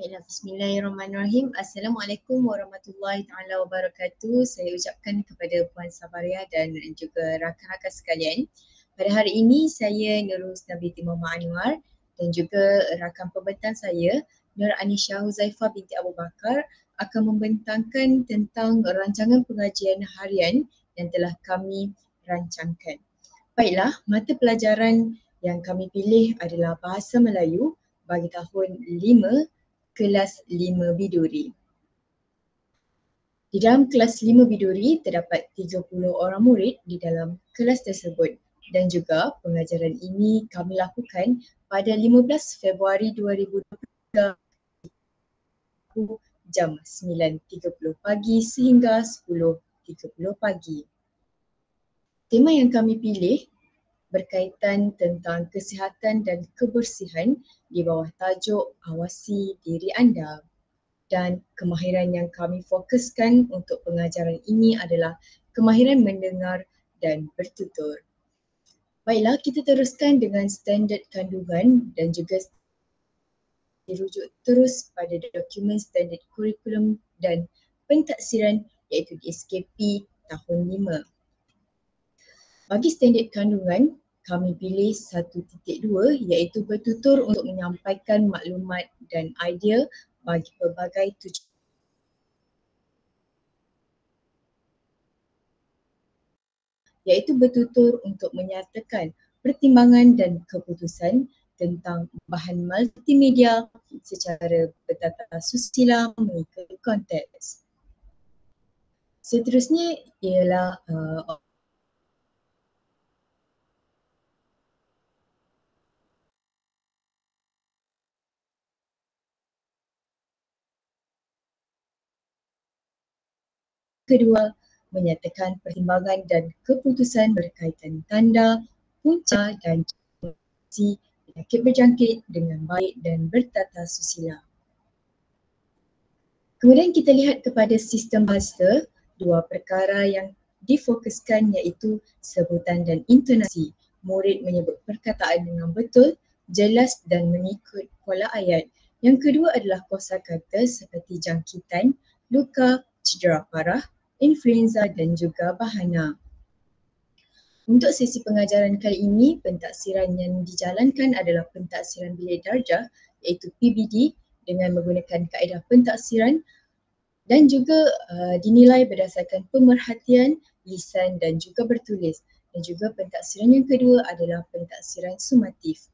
Baiklah, bismillahirrahmanirrahim. Assalamualaikum warahmatullahi taala wabarakatuh. Saya ucapkan kepada Puan Sabaria dan juga rakan-rakan sekalian. Pada hari ini saya Nurul Nabiti Muhammad Anwar dan juga rakan pembentang saya Nur Anisha Huzaifah binti Abu Bakar akan membentangkan tentang rancangan pengajian harian yang telah kami rancangkan. Baiklah, mata pelajaran yang kami pilih adalah Bahasa Melayu bagi tahun 5 kelas 5 Biduri. Di dalam kelas 5 Biduri terdapat 30 orang murid di dalam kelas tersebut dan juga pengajaran ini kami lakukan pada 15 Februari 2023 jam 9.30 pagi sehingga 10.30 pagi. Tema yang kami pilih berkaitan tentang kesihatan dan kebersihan di bawah tajuk Awasi Diri Anda. Dan kemahiran yang kami fokuskan untuk pengajaran ini adalah kemahiran mendengar dan bertutur. Baiklah, kita teruskan dengan standard kandungan dan juga dirujuk terus pada dokumen standard kurikulum dan pentaksiran iaitu di SKP tahun 5. Bagi standard kandungan, kami pilih 1.2 iaitu bertutur untuk menyampaikan maklumat dan idea bagi pelbagai tujuan. Iaitu bertutur untuk menyatakan pertimbangan dan keputusan tentang bahan multimedia secara bertata susila mengikut konteks. Seterusnya ialah kedua, menyatakan pertimbangan dan keputusan berkaitan tanda, punca dan penyakit berjangkit dengan baik dan bertata susila. Kemudian kita lihat kepada sistem bahasa, dua perkara yang difokuskan iaitu sebutan dan intonasi. Murid menyebut perkataan dengan betul, jelas dan mengikut pola ayat. Yang kedua adalah kosakata seperti jangkitan, luka, cedera parah, influenza dan juga bahana. Untuk sesi pengajaran kali ini, pentaksiran yang dijalankan adalah pentaksiran bilik darjah iaitu PBD dengan menggunakan kaedah pentaksiran dan juga dinilai berdasarkan pemerhatian, lisan dan juga bertulis. Dan juga pentaksiran yang kedua adalah pentaksiran sumatif.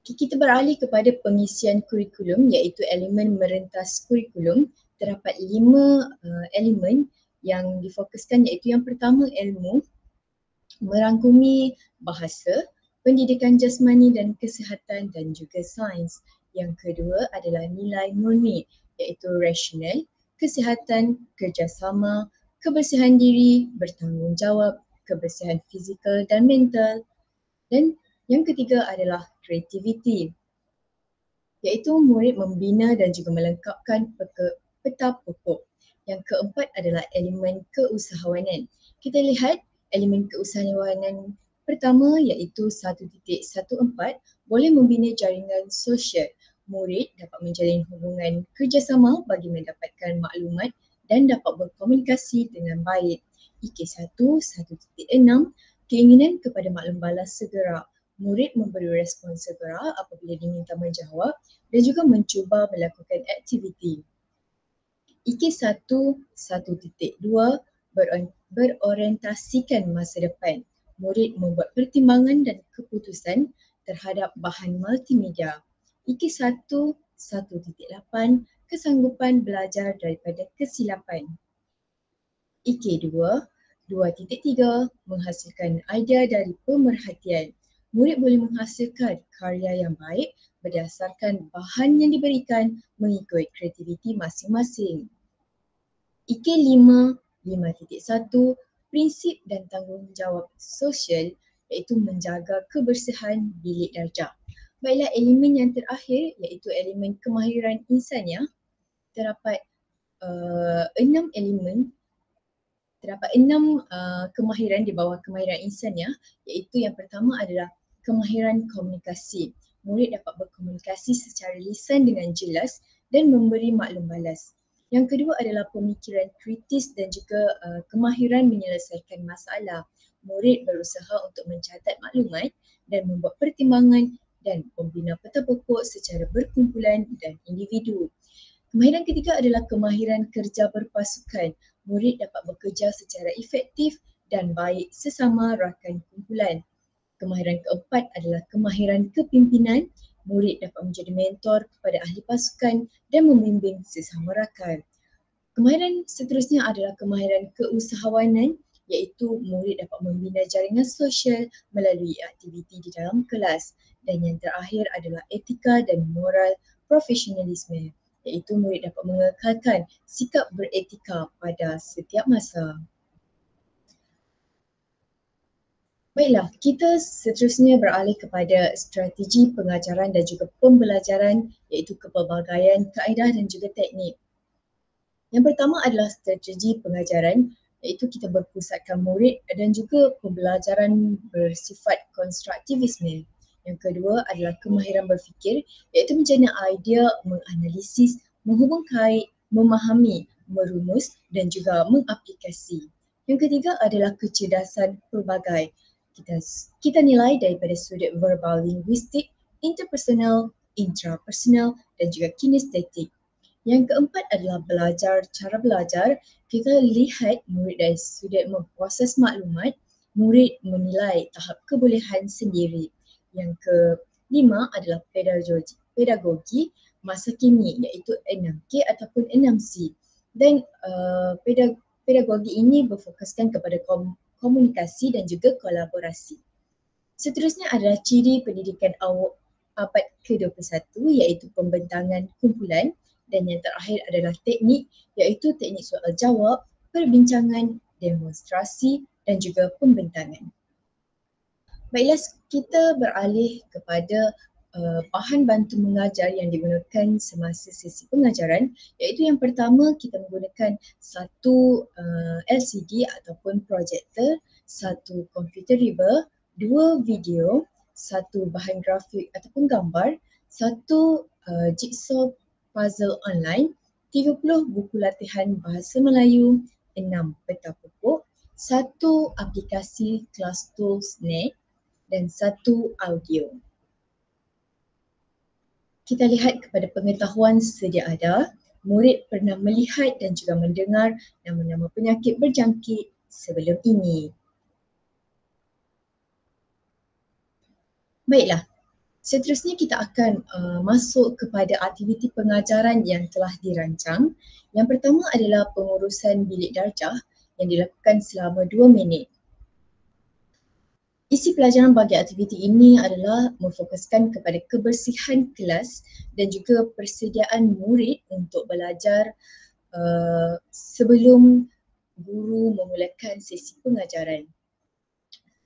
Kita beralih kepada pengisian kurikulum iaitu elemen merentas kurikulum. Terdapat 5 elemen yang difokuskan iaitu yang pertama ilmu, merangkumi bahasa, pendidikan jasmani dan kesihatan dan juga sains. Yang kedua adalah nilai murni iaitu rasional, kesihatan, kerjasama, kebersihan diri, bertanggungjawab, kebersihan fizikal dan mental. Dan yang ketiga adalah kreativiti iaitu murid membina dan juga melengkapkan peta pokok. Yang keempat adalah elemen keusahawanan. Kita lihat elemen keusahawanan pertama iaitu 1.14 boleh membina jaringan sosial. Murid dapat menjalin hubungan kerjasama bagi mendapatkan maklumat dan dapat berkomunikasi dengan baik. IK1 1.6 keinginan kepada maklum balas segera. Murid memberi respon segera apabila diminta menjawab dan juga mencuba melakukan aktiviti. IK1 1.2 berorientasikan masa depan. Murid membuat pertimbangan dan keputusan terhadap bahan multimedia. IK1 1.8 kesanggupan belajar daripada kesilapan. IK2 2.3 menghasilkan idea dari pemerhatian. Murid boleh menghasilkan karya yang baik berdasarkan bahan yang diberikan mengikut kreativiti masing-masing. IK5 5.1 prinsip dan tanggungjawab sosial iaitu menjaga kebersihan bilik darjah. Baiklah, elemen yang terakhir iaitu elemen kemahiran insaniah. Terdapat 6 elemen. Terdapat 6 kemahiran di bawah kemahiran insaniah iaitu yang pertama adalah kemahiran komunikasi. murid dapat berkomunikasi secara lisan dengan jelas dan memberi maklum balas. Yang kedua adalah pemikiran kritis dan juga kemahiran menyelesaikan masalah. Murid berusaha untuk mencatat maklumat dan membuat pertimbangan dan membina peta pokok secara berkumpulan dan individu. Kemahiran ketiga adalah kemahiran kerja berpasukan. Murid dapat bekerja secara efektif dan baik sesama rakan kumpulan. Kemahiran keempat adalah kemahiran kepimpinan. Murid dapat menjadi mentor kepada ahli pasukan dan membimbing sesama rakan. Kemahiran seterusnya adalah kemahiran keusahawanan, iaitu murid dapat membina jaringan sosial melalui aktiviti di dalam kelas. Dan yang terakhir adalah etika dan moral profesionalisme, iaitu murid dapat mengekalkan sikap beretika pada setiap masa. Baiklah, kita seterusnya beralih kepada strategi pengajaran dan juga pembelajaran, iaitu kepelbagaian, kaedah dan juga teknik. Yang pertama adalah strategi pengajaran, iaitu kita berpusatkan murid dan juga pembelajaran bersifat konstruktivisme. Yang kedua adalah kemahiran berfikir, iaitu menjana idea, menganalisis, menghubung kait, memahami, merumus dan juga mengaplikasi. Yang ketiga adalah kecerdasan pelbagai. Kita nilai daripada sudut verbal linguistik, interpersonal, intrapersonal dan juga kinestetik. Yang keempat adalah cara belajar. Kita lihat murid dari sudut memproses maklumat, murid menilai tahap kebolehan sendiri. Yang kelima adalah pedagogi masa kini, iaitu 6K ataupun 6C. Dan pedagogi ini berfokuskan kepada komunikasi dan juga kolaborasi. Seterusnya adalah ciri pendidikan abad ke-21, iaitu pembentangan kumpulan. Dan yang terakhir adalah teknik, iaitu teknik soal jawab, perbincangan, demonstrasi dan juga pembentangan. Baiklah, kita beralih kepada bahan bantu mengajar yang digunakan semasa sesi pengajaran, iaitu yang pertama kita menggunakan satu LCD ataupun projector, satu computer reader, dua video, satu bahan grafik ataupun gambar, satu jigsaw puzzle online, 30 buku latihan bahasa Melayu, 6 peta pokok, satu aplikasi Class Tools Net dan satu audio. Kita lihat kepada pengetahuan sedia ada, murid pernah melihat dan juga mendengar nama-nama penyakit berjangkit sebelum ini. Baiklah, seterusnya kita akan masuk kepada aktiviti pengajaran yang telah dirancang. Yang pertama adalah pengurusan bilik darjah yang dilakukan selama 2 minit. Isi pelajaran bagi aktiviti ini adalah memfokuskan kepada kebersihan kelas dan juga persediaan murid untuk belajar sebelum guru memulakan sesi pengajaran.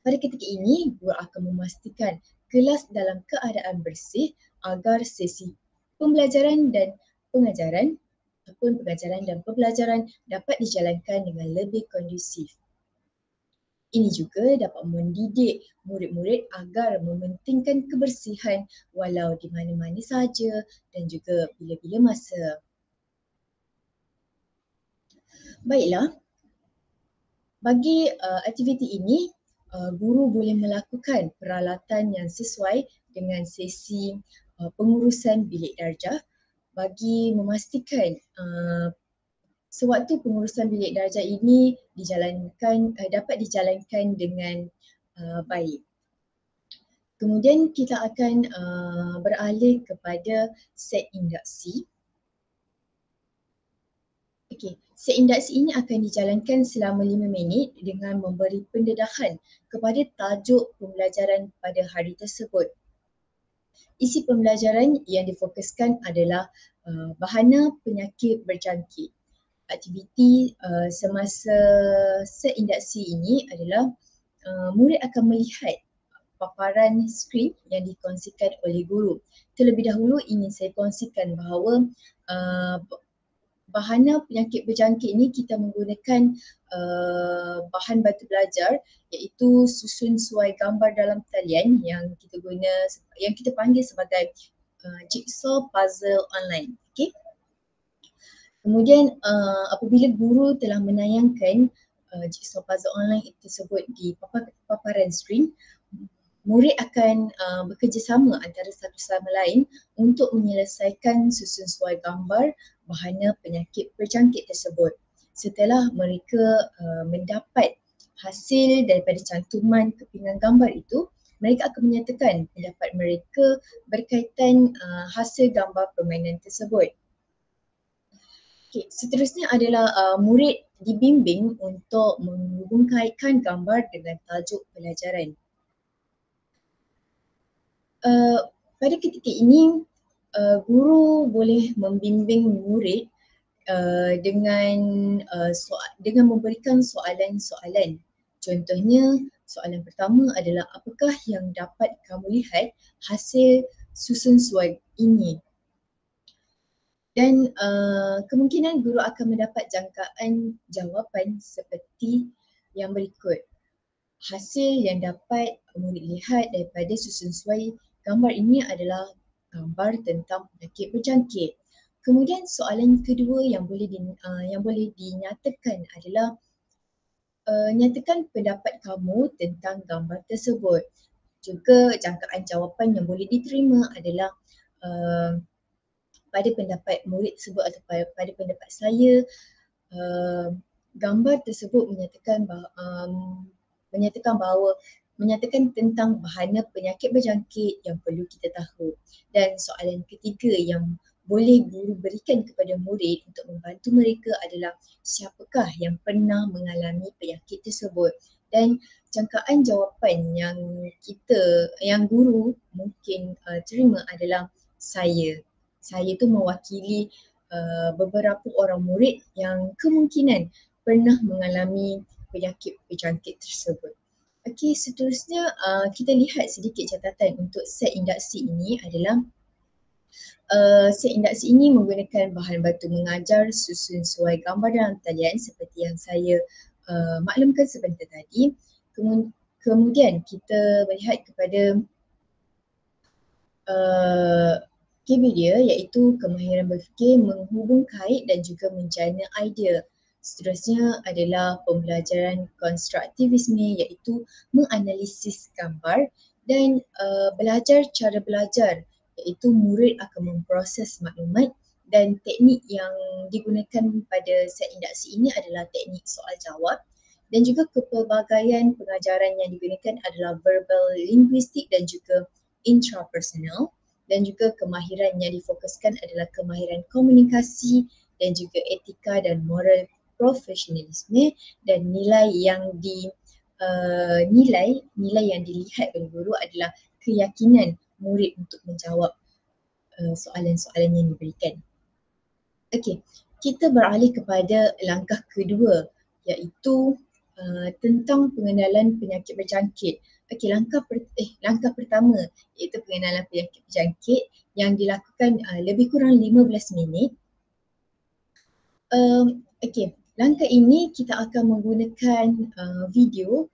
Pada ketika ini, guru akan memastikan kelas dalam keadaan bersih agar sesi pembelajaran dan pengajaran ataupun pengajaran dan pembelajaran dapat dijalankan dengan lebih kondusif. Ini juga dapat mendidik murid-murid agar mementingkan kebersihan walau di mana-mana sahaja dan juga bila-bila masa. Baiklah, bagi aktiviti ini, guru boleh melakukan peralatan yang sesuai dengan sesi pengurusan bilik darjah bagi memastikan sewaktu pengurusan bilik darjah ini dapat dijalankan dengan baik. Kemudian kita akan beralih kepada set induksi. Okey, set induksi ini akan dijalankan selama 5 minit dengan memberi pendedahan kepada tajuk pembelajaran pada hari tersebut. Isi pembelajaran yang difokuskan adalah bahana penyakit berjangkit. Aktiviti semasa set induksi ini adalah murid akan melihat paparan skrin yang dikongsikan oleh guru. Terlebih dahulu ingin saya kongsikan bahawa bahana penyakit berjangkit ni kita menggunakan bahan batu belajar iaitu susun suai gambar dalam talian yang kita panggil sebagai jigsaw puzzle online. Okay. Kemudian apabila guru telah menayangkan jigsaw puzzle online tersebut di paparan skrin, murid akan bekerjasama antara satu sama lain untuk menyelesaikan susun suai gambar bahana penyakit berjangkit tersebut. Setelah mereka mendapat hasil daripada cantuman kepingan gambar itu, mereka akan menyatakan pendapat mereka berkaitan hasil gambar permainan tersebut. Okay, seterusnya adalah murid dibimbing untuk menghubungkaitkan gambar dengan tajuk pelajaran. Pada ketika ini, guru boleh membimbing murid dengan memberikan soalan-soalan. Contohnya, soalan pertama adalah apakah yang dapat kamu lihat hasil susun suai ini? Dan kemungkinan guru akan mendapat jangkaan jawapan seperti yang berikut. Hasil yang dapat murid lihat daripada susun suai gambar ini adalah gambar tentang penyakit berjangkit. Kemudian soalan kedua yang boleh dinyatakan adalah nyatakan pendapat kamu tentang gambar tersebut. Juga jangkaan jawapan yang boleh diterima adalah pada pendapat murid tersebut atau pada pendapat saya, gambar tersebut menyatakan tentang bahana penyakit berjangkit yang perlu kita tahu. Dan soalan ketiga yang boleh guru berikan kepada murid untuk membantu mereka adalah siapakah yang pernah mengalami penyakit tersebut. Dan jangkaan jawapan yang guru mungkin terima adalah saya. Saya tu mewakili beberapa orang murid yang kemungkinan pernah mengalami penyakit berjangkit tersebut. Okey, seterusnya kita lihat sedikit catatan untuk set induksi ini adalah set induksi ini menggunakan bahan batu mengajar susun suai gambar dalam talian seperti yang saya maklumkan sebentar tadi. Kemudian kita melihat kepada KBD dia iaitu kemahiran berfikir, menghubung kait dan juga menjana idea. Seterusnya adalah pembelajaran konstruktivisme iaitu menganalisis gambar dan belajar cara belajar iaitu murid akan memproses maklumat dan teknik yang digunakan pada set induksi ini adalah teknik soal jawab dan juga kepelbagaian pengajaran yang digunakan adalah verbal linguistik dan juga intrapersonal. Dan juga kemahiran yang difokuskan adalah kemahiran komunikasi dan juga etika dan moral profesionalisme dan nilai yang dilihat oleh guru adalah keyakinan murid untuk menjawab soalan-soalan yang diberikan. Okey, kita beralih kepada langkah kedua iaitu tentang pengenalan penyakit berjangkit. Okey, langkah pertama iaitu pengenalan penyakit berjangkit yang dilakukan lebih kurang 15 minit. Okey, langkah ini kita akan menggunakan video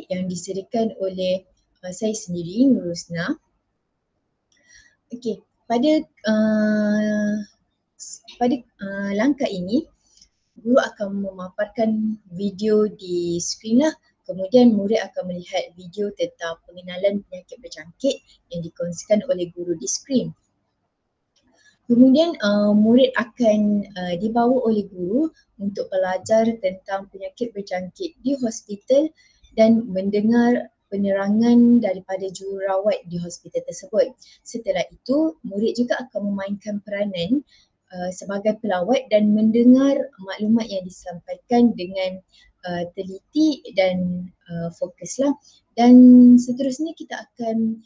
yang disediakan oleh saya sendiri, Nurusna. Okey, pada langkah ini guru akan memaparkan video di skrin lah. Kemudian murid akan melihat video tentang pengenalan penyakit berjangkit yang dikongsikan oleh guru di skrin. Kemudian murid akan dibawa oleh guru untuk belajar tentang penyakit berjangkit di hospital dan mendengar penerangan daripada jururawat di hospital tersebut. Setelah itu, murid juga akan memainkan peranan sebagai pelawat dan mendengar maklumat yang disampaikan dengan teliti dan fokuslah. Dan seterusnya kita akan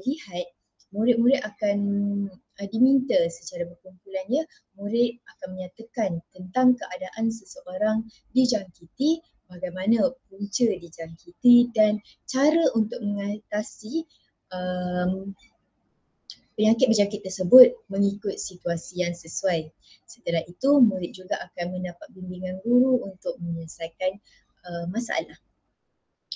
lihat murid-murid akan diminta secara berkumpulannya, murid akan menyatakan tentang keadaan seseorang dijangkiti, bagaimana punca dijangkiti dan cara untuk mengatasi penyakit-penyakit tersebut mengikut situasi yang sesuai. Setelah itu, murid juga akan mendapat bimbingan guru untuk menyelesaikan masalah.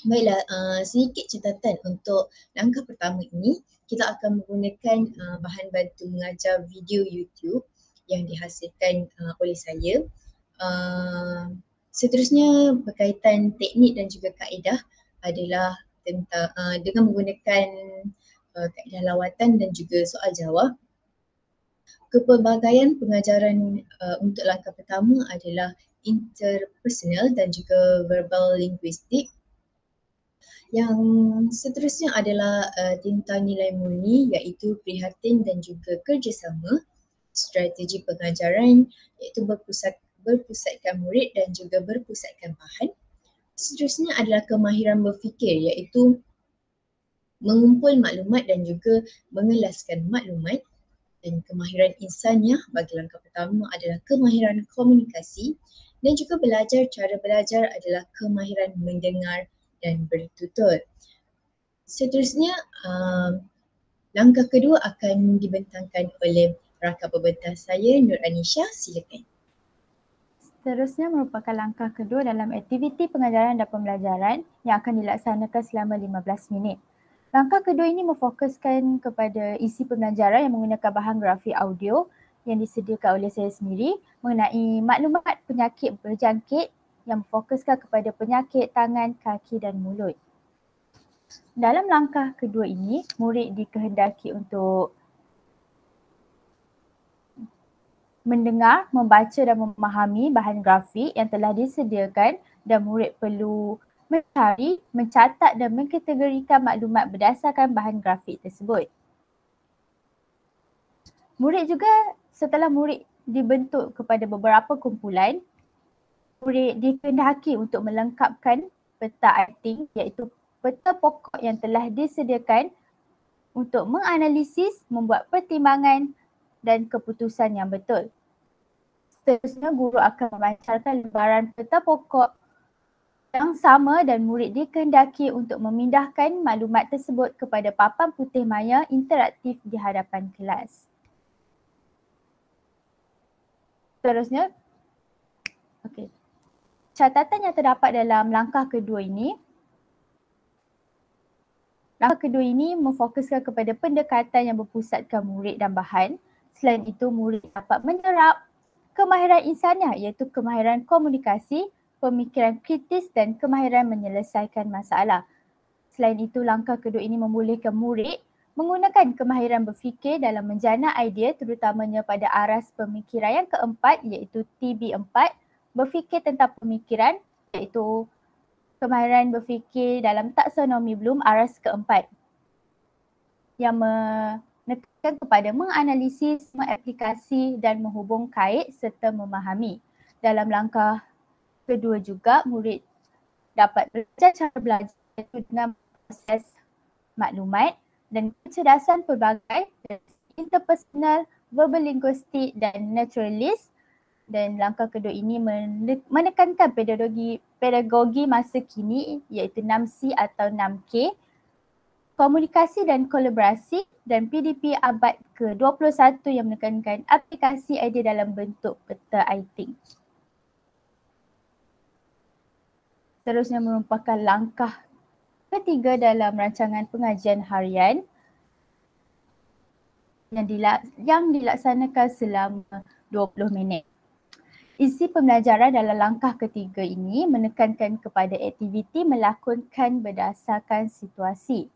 Baiklah, sedikit catatan untuk langkah pertama ini, kita akan menggunakan bahan bantu mengajar video YouTube yang dihasilkan oleh saya. Seterusnya berkaitan teknik dan juga kaedah adalah tentang dengan menggunakan kaedah lawatan dan juga soal jawab. Kepelbagaian pengajaran untuk langkah pertama adalah interpersonal dan juga verbal linguistik. Yang seterusnya adalah tentang nilai murni iaitu prihatin dan juga kerjasama. Strategi pengajaran iaitu berpusatkan murid dan juga berpusatkan bahan. Seterusnya adalah kemahiran berfikir iaitu mengumpul maklumat dan juga mengelaskan maklumat. Dan kemahiran insaniah bagi langkah pertama adalah kemahiran komunikasi, dan juga belajar cara belajar adalah kemahiran mendengar dan bertutur. Seterusnya, langkah kedua akan dibentangkan oleh rakan pembentang saya, Nur Anisha. Silakan. Seterusnya merupakan langkah kedua dalam aktiviti pengajaran dan pembelajaran yang akan dilaksanakan selama 15 minit. Langkah kedua ini memfokuskan kepada isi pembelajaran yang menggunakan bahan grafik audio yang disediakan oleh saya sendiri mengenai maklumat penyakit berjangkit yang memfokuskan kepada penyakit tangan, kaki dan mulut. Dalam langkah kedua ini, murid dikehendaki untuk mendengar, membaca dan memahami bahan grafik yang telah disediakan dan murid perlu mencari, mencatat dan mengkategorikan maklumat berdasarkan bahan grafik tersebut. Murid juga, setelah murid dibentuk kepada beberapa kumpulan, murid dikehendaki untuk melengkapkan peta acting iaitu peta pokok yang telah disediakan untuk menganalisis, membuat pertimbangan dan keputusan yang betul. Seterusnya, guru akan memancarkan lembaran peta pokok yang sama dan murid dikehendaki untuk memindahkan maklumat tersebut kepada papan putih maya interaktif di hadapan kelas. Seterusnya, catatan yang terdapat dalam langkah kedua ini. Langkah kedua ini memfokuskan kepada pendekatan yang berpusatkan murid dan bahan. Selain itu, murid dapat menyerap kemahiran insaniah iaitu kemahiran komunikasi, pemikiran kritis dan kemahiran menyelesaikan masalah. Selain itu, langkah kedua ini membolehkan murid menggunakan kemahiran berfikir dalam menjana idea terutamanya pada aras pemikiran yang keempat iaitu TB4, berfikir tentang pemikiran iaitu kemahiran berfikir dalam taksonomi Bloom aras keempat yang menekankan kepada menganalisis, mengaplikasi dan menghubung kait serta memahami. Dalam langkah kedua juga, murid dapat belajar cara belajar dengan proses maklumat dan kecerdasan pelbagai, interpersonal, verbal linguistik dan naturalist. Dan langkah kedua ini menekankan pedagogi masa kini iaitu 6C atau 6K, komunikasi dan kolaborasi, dan PDP abad ke-21 yang menekankan aplikasi idea dalam bentuk peta acting. Seterusnya merupakan langkah ketiga dalam rancangan pengajian harian yang dilaksanakan selama 20 minit. Isi pembelajaran dalam langkah ketiga ini menekankan kepada aktiviti melakonkan berdasarkan situasi.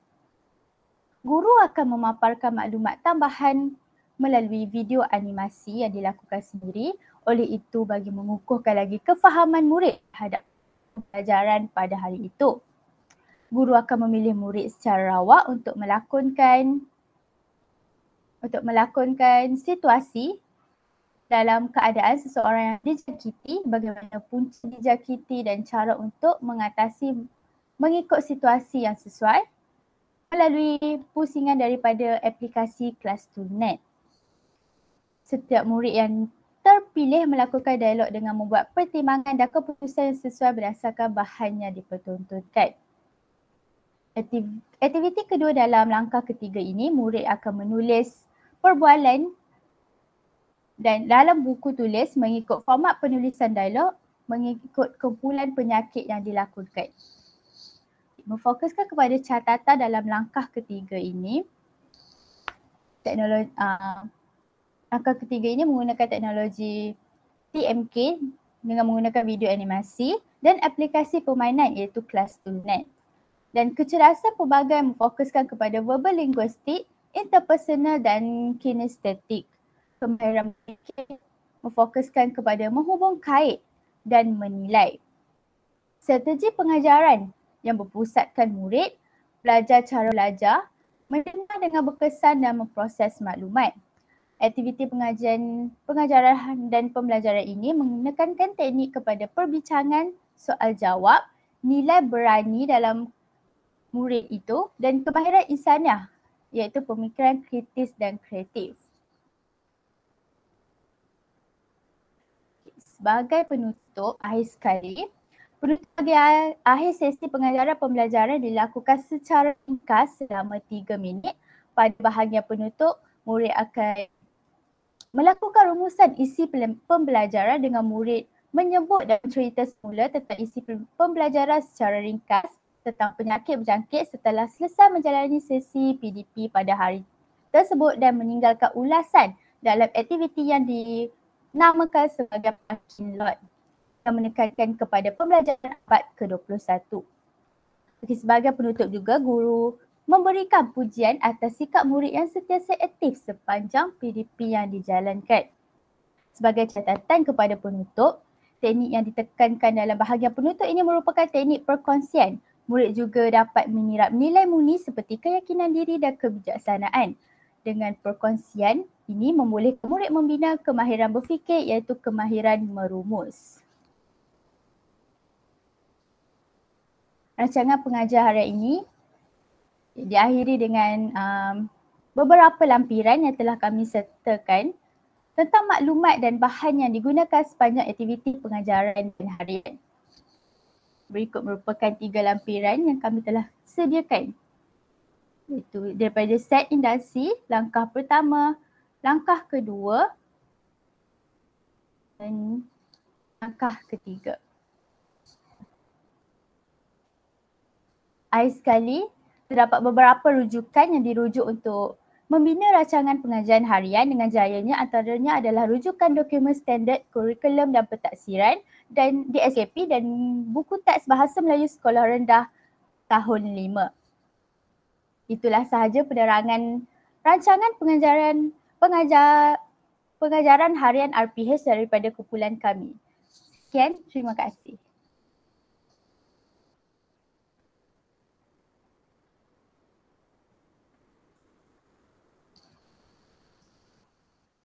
Guru akan memaparkan maklumat tambahan melalui video animasi yang dilakukan sendiri. Oleh itu, bagi mengukuhkan lagi kefahaman murid terhadap pembelajaran pada hari itu, guru akan memilih murid secara rawak untuk melakonkan situasi dalam keadaan seseorang yang dijangkiti, bagaimana punca dijangkiti dan cara untuk mengatasi mengikut situasi yang sesuai melalui pusingan daripada aplikasi Classroom.net. Setiap murid yang terpilih melakukan dialog dengan membuat pertimbangan dan keputusan yang sesuai berdasarkan bahan yang dipertontonkan. Aktiviti kedua dalam langkah ketiga ini, murid akan menulis perbualan dan dalam buku tulis mengikut format penulisan dialog mengikut kumpulan penyakit yang dilakukan. Memfokuskan kepada catatan dalam langkah ketiga ini, langkah ketiga ini menggunakan teknologi TMK dengan menggunakan video animasi dan aplikasi permainan iaitu Class2Net. Dan kecerdasan pelbagai memfokuskan kepada verbal linguistik, interpersonal dan kinestetik. Kemahiran berfikir memfokuskan kepada menghubung kait dan menilai. Strategi pengajaran yang berpusatkan murid belajar cara belajar, mendengar dengan berkesan dan memproses maklumat. Aktiviti pengajaran dan pembelajaran ini menekankan teknik kepada perbincangan, soal jawab, nilai berani dalam murid itu dan kemahiran insaniah iaitu pemikiran kritis dan kreatif. Sebagai penutup, akhir sesi pengajaran pembelajaran dilakukan secara ringkas selama 3 minit. Pada bahagian penutup, murid akan melakukan rumusan isi pembelajaran dengan murid menyebut dan cerita semula tentang isi pembelajaran secara ringkas tentang penyakit berjangkit setelah selesai menjalani sesi PDP pada hari tersebut dan meninggalkan ulasan dalam aktiviti yang dinamakan sebagai parking lot yang menekankan kepada pembelajaran abad ke-21. Sebagai penutup juga, guru memberikan pujian atas sikap murid yang sentiasa aktif sepanjang PDP yang dijalankan. Sebagai catatan kepada penutup, teknik yang ditekankan dalam bahagian penutup ini merupakan teknik perkongsian. Murid juga dapat menyirap nilai murni seperti keyakinan diri dan kebijaksanaan. Dengan perkongsian ini membolehkan murid membina kemahiran berfikir iaitu kemahiran merumus. Rancangan pengajar hari ini diakhiri dengan beberapa lampiran yang telah kami sertakan tentang maklumat dan bahan yang digunakan sepanjang aktiviti pengajaran dan harian. Berikut merupakan 3 lampiran yang kami telah sediakan. Iaitu daripada set induksi, langkah pertama, langkah kedua dan langkah ketiga. Akhir sekali, terdapat beberapa rujukan yang dirujuk untuk membina rancangan pengajaran harian dengan jayanya, antaranya adalah rujukan dokumen standard, kurikulum dan pentaksiran dan DSKP dan buku teks Bahasa Melayu Sekolah Rendah tahun 5. Itulah sahaja penerangan rancangan pengajaran harian RPH daripada kumpulan kami. Sekian, terima kasih.